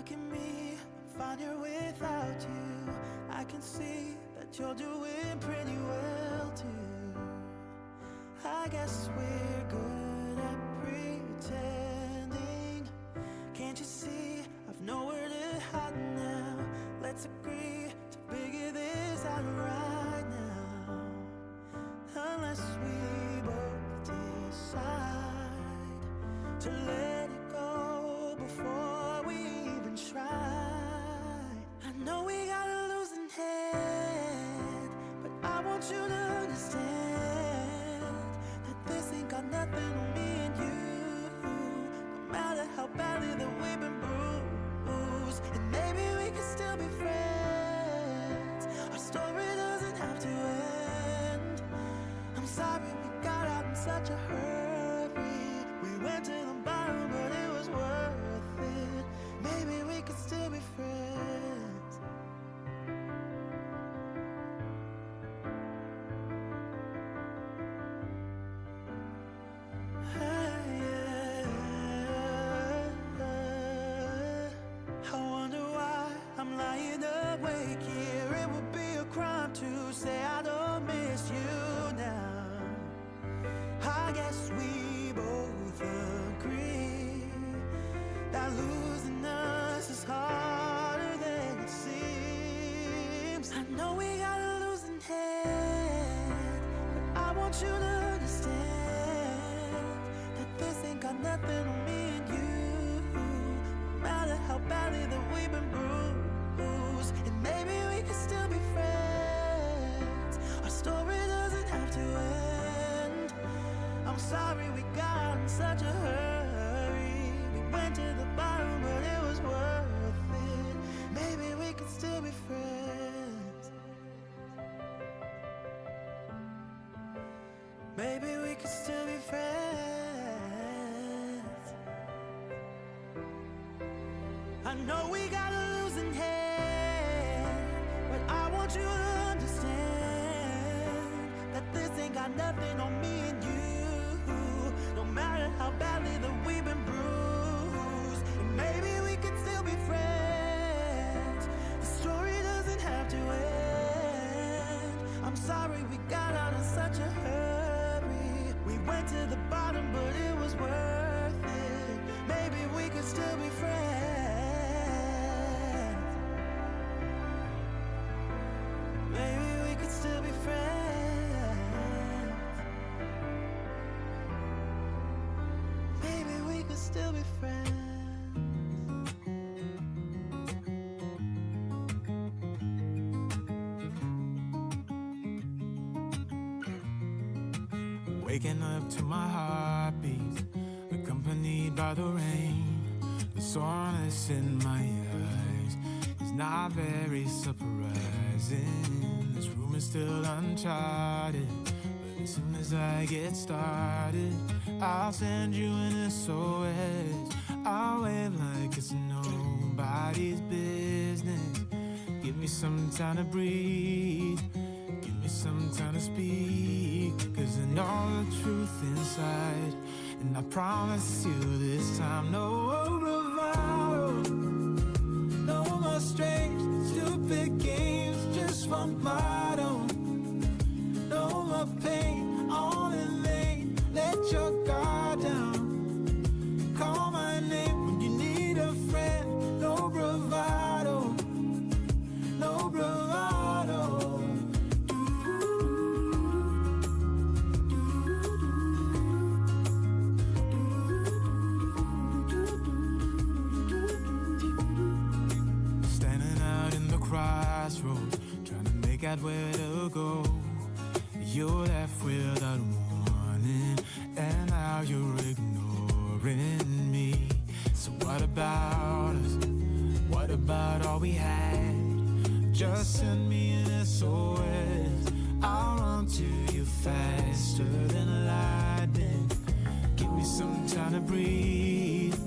look at me, I'm fine here without you. I can see that you're doing pretty well too. I guess we're good at pretending. Can't you see I've nowhere to hide now? Let's agree to figure this out right now. Unless we both decide to let it go before we even try. I know we got a losing hand, but I want you to understand that this ain't got nothing on me and you. No matter how badly that we've been bruised, and maybe we can still be friends. Our story doesn't have to end. I'm sorry we got out in such a hurry. We went to the bottom, but it was worth it. Maybe we could still be friends. I wonder why I'm lying awake here. It would be a crime to say I don't miss you now. I guess we both agree that losing us is harder than it seems. I know we got a losing hand, but I want you to understand that this ain't got nothing on me and you. No matter how badly that we've been bruised, and maybe we can still be friends. Our story doesn't have to end. I'm sorry we got out in such a hurry. We went to the bottom, but it was worth it. Maybe we could still be friends. Maybe we could still be friends. I know we got a losing hand, but I want you to understand that this ain't got nothing on me and you. No matter how badly that we've been bruised, and maybe we could still be friends. The story doesn't have to end. I'm sorry we got out in such a hurry. We went to the bottom, but it was worth it. Maybe we could still be friends. Maybe we could still be friends. Maybe we could still be friends. Waking up to my heartbeat, accompanied by the rain. The soreness in my eyes is not very surprising. This room is still uncharted, but as soon as I get started, I'll send you an SOS. I'll wave like it's nobody's business. Give me some time to breathe, give me some time to speak, 'cause I know the truth inside. And I promise you this time, no bravado, no more strange, stupid games, just one motto. No more pain, all in vain, let your guard down. Call my name when you need a friend, no bravado, no bravado. Crossroads, trying to make out where to go. You left without warning, and now you're ignoring me. So what about us? What about all we had? Just send me an SOS. I'll run to you faster than lightning. Give me some time to breathe,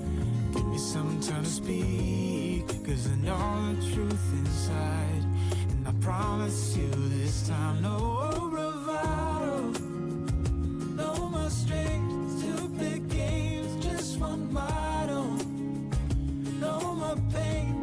give me some time to speak, 'cause I know the truth inside. And I promise you this time, no bravado, no more strange, stupid games, just one motto. No more pain,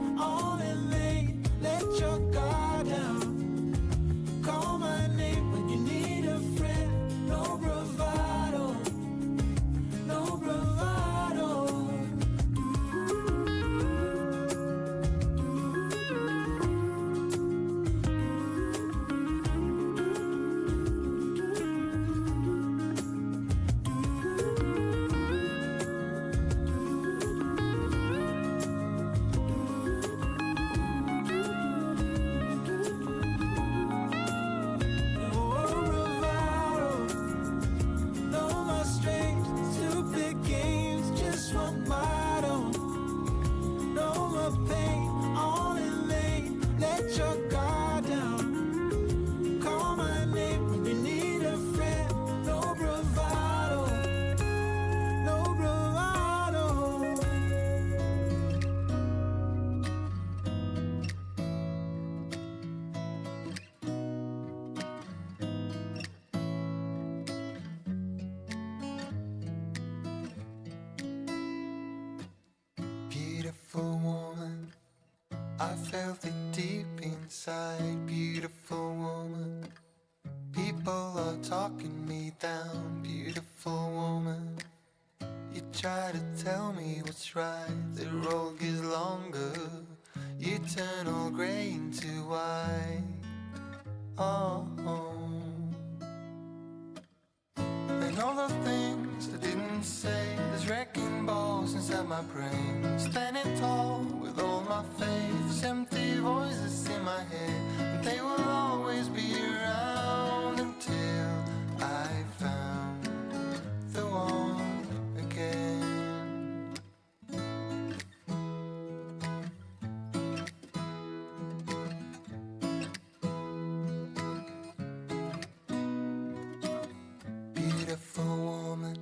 felt it deep inside, beautiful woman. People are talking me down, beautiful woman. You try to tell me what's right, the road gets longer. You turn all grey into white. Oh, and all the things I didn't say, there's wrecking balls inside my brain. Standing tall with all my faith, there's empty voices in my head, and they will always be around until I found the one again. Beautiful woman,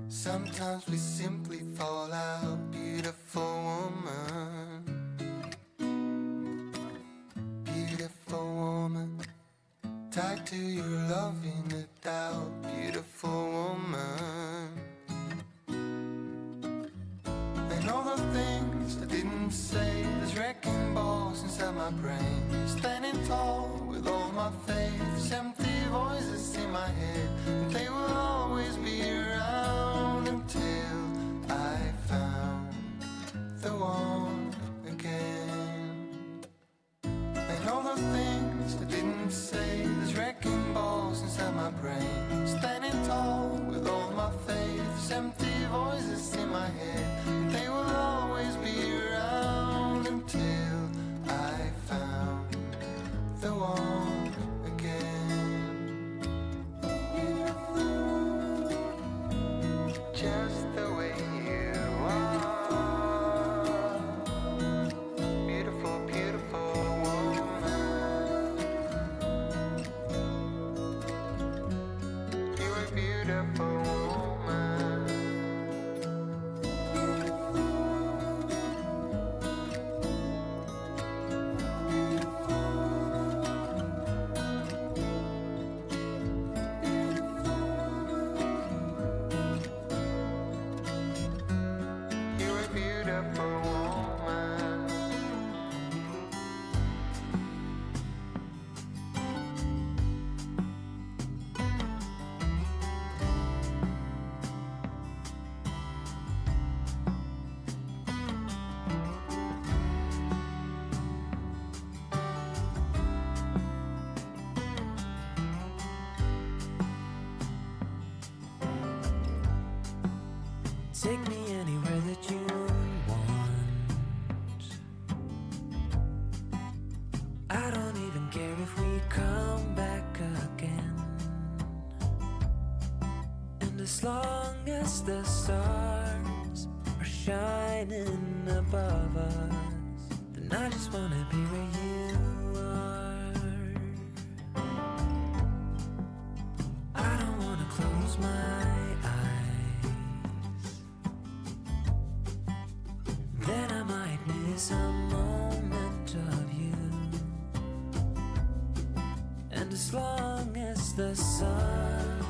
sometimes we simply fall out. Beautiful woman, beautiful woman, tied to your love in a doubt. Beautiful woman, and all the things I didn't say, there's wrecking balls inside my brain. Standing tall with all my faith, there's empty voices in my head, and they will always be around until I found the one again. And all the things I didn't say, there's wrecking balls inside my brain. Standing tall with all my faith, there's empty voices in my head, and they will always be around until I found the one again. Just the way you are, beautiful, beautiful woman. You're a beautiful woman. You're a beautiful woman. Take me anywhere that you want. I don't even care if we come back again. And as long as the stars are shining above us, then I just wanna be where you are. I don't wanna close my eyes, then I might miss a moment of you. And as long as the sun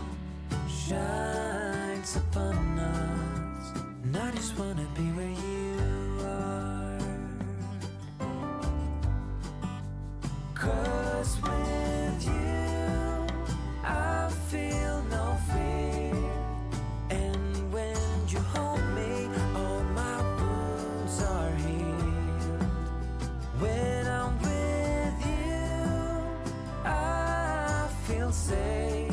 shines upon us, and I just wanna be where you are. 'Cause with you I feel no fear, and when you hold me, all my wounds are healed. When I'm with you, I feel safe.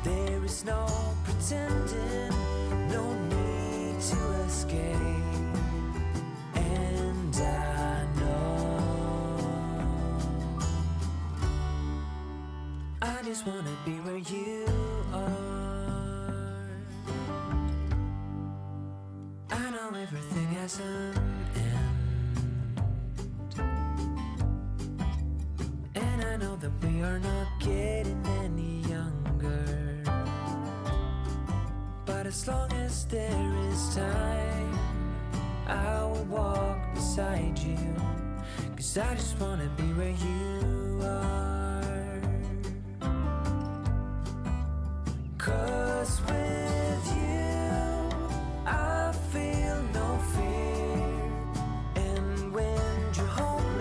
There is no pretending, no need to escape. And I know I just wanna be where you are. I know everything has an end, and I know that we are not getting any younger. But as long as there is time, I will walk beside you. 'Cause I just wanna be where you are. 'Cause with you I feel no fear, and when you hold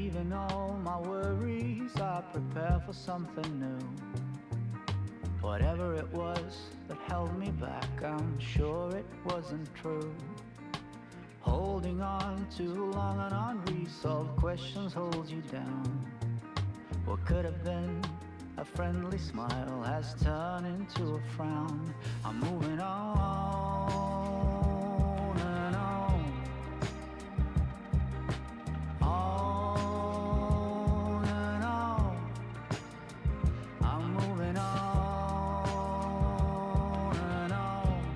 Leaving all my worries, I prepare for something new. Whatever it was that held me back, I'm sure it wasn't true. Holding on too long and unresolved questions hold you down. What could have been a friendly smile has turned into a frown. I'm moving on and on. On and on. I'm moving on and on.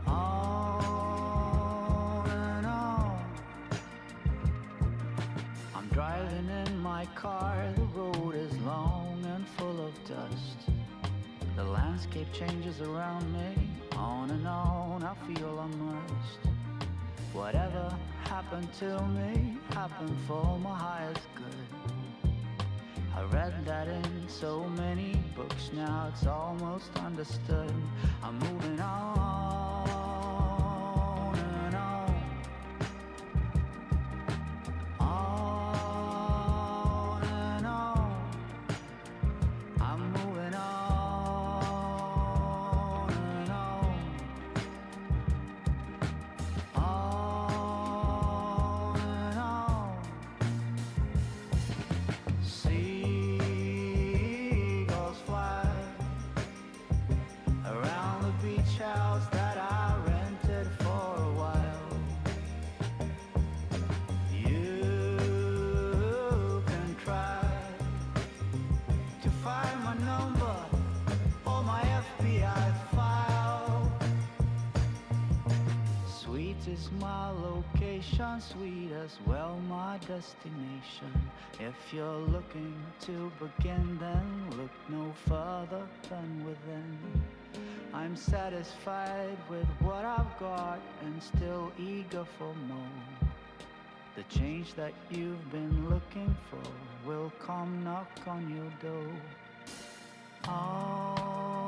On and on. I'm driving in my car, the road is long and full of dust. The landscape changes around me, on and on, I feel immersed. Whatever happened to me, happened for my highest good. I read that in so many books, now it's almost understood. I'm moving on and on. On and on. I'm moving on and on. On and on. Seagulls fly around the beach house that I rented for a while. You can try to find my number or my FBI file. Sweet is my location, sweet as well my destination. If you're looking to begin, then look no further than within. I'm satisfied with what I've got and still eager for more. The change that you've been looking for will come knock on your door. Oh.